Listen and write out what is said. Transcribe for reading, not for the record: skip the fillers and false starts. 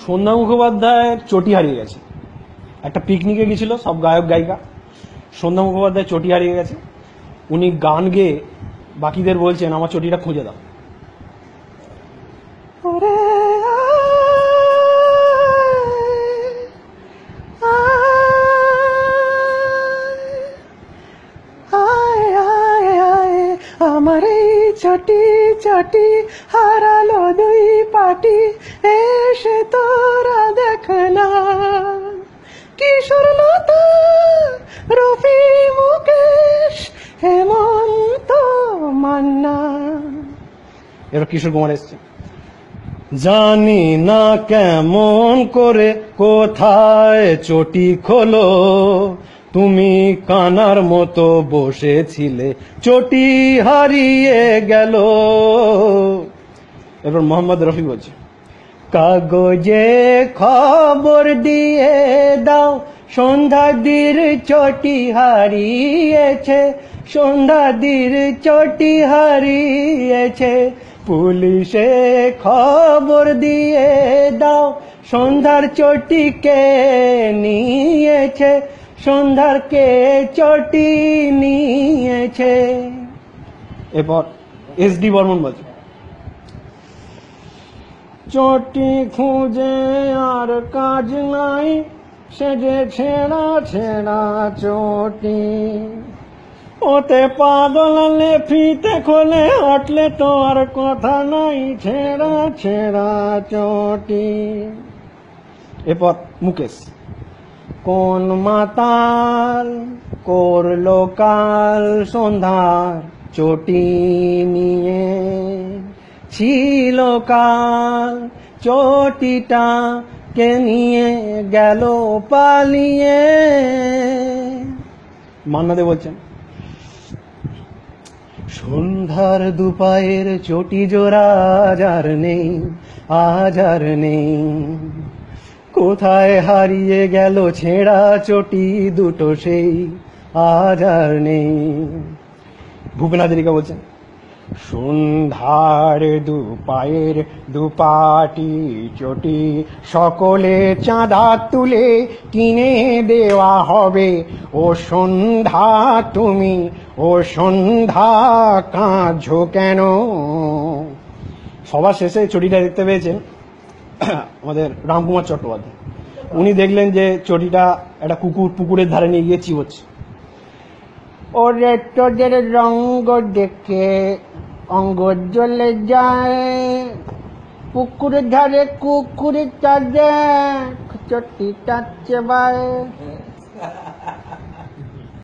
সন্ধ্যা মুখোপাধ্যায়ের চটি হারিয়ে গেছে। একটা পিকনিকে গেছিল, সব গায়ক গায়িকা। সন্ধ্যা মুখোপাধ্যায়ের চটি হারিয়ে গেছে। উনি গান গেয়ে বাকিদের বলছেন আমার চটিটা খুঁজে দাও। আমার এই চটি চটি হারালো দুই পাটি, এসে তোরা দেখ না। কিশোর লতা, রফি, মুকেশ, হেমন্ত, মান্না। এবার কিশোর কুমার এসছে। জানি না কেমন করে কোথায় চটি খোলো, তুমি কানার মতো বসেছিলে, চটি হারিয়ে গেল। এবার মোহাম্মদ রফি বলছে, কাগজে খবর দিয়ে দাও, সন্ধ্যাদির চটি হারিয়েছে, সন্ধ্যাদির চটি হারিয়েছে। পুলিশে খবর দিয়ে দাও, সন্ধ্যার চটি কে নিয়েছে, সন্ধ্যার কে চটি নিয়েছে। এরপর এসডি বর্মন বলছে, চটি খুঁজে আর কাজ নাই, সে যে ছেঁড়া ছেঁড়া চটি, ওতে পাগলালে ফিতে খোলে, হটলে তো আর কথা নাই, ছেঁড়া ছেঁড়া চটি। এরপর মুকেশ, কোন মাতাল করলো কাল সন্ধ্যার চটি নিয়ে, ছিল কাল চটিটা কে নিয়ে গেল পালিয়ে। মান্নাদে বলছেন, সন্ধ্যার দুপায়ের চটি জোড়া আজ আর নেই, আজ আর নেই। কোথায় হারিয়ে গেল ছেঁড়া চটি দুটো সেই, আজ আর নেই। ভূপেন হাজারিকা বলছেন, সন্ধ্যার দুপায়ের দুপাটি চটি সকলে চাঁদা তুলে কিনে দেওয়া হবে। ও সন্ধ্যা তুমি, ও সন্ধ্যা কাঁদছো কেন? সবার শেষে চটিটা দেখতে পেয়েছেন আমাদের রামকুমার চট্টোপাধ্যায়। উনি দেখলেন যে চটিটা একটা পুকুরের ধারে নিয়ে গিয়ে চিবোচ্ছে। ওরে তোদের রঙ্গ দেখে অঙ্গ জ্বলে যায়, পুকুরের ধারে কুকুরের দেখ চটিটা চেবায়।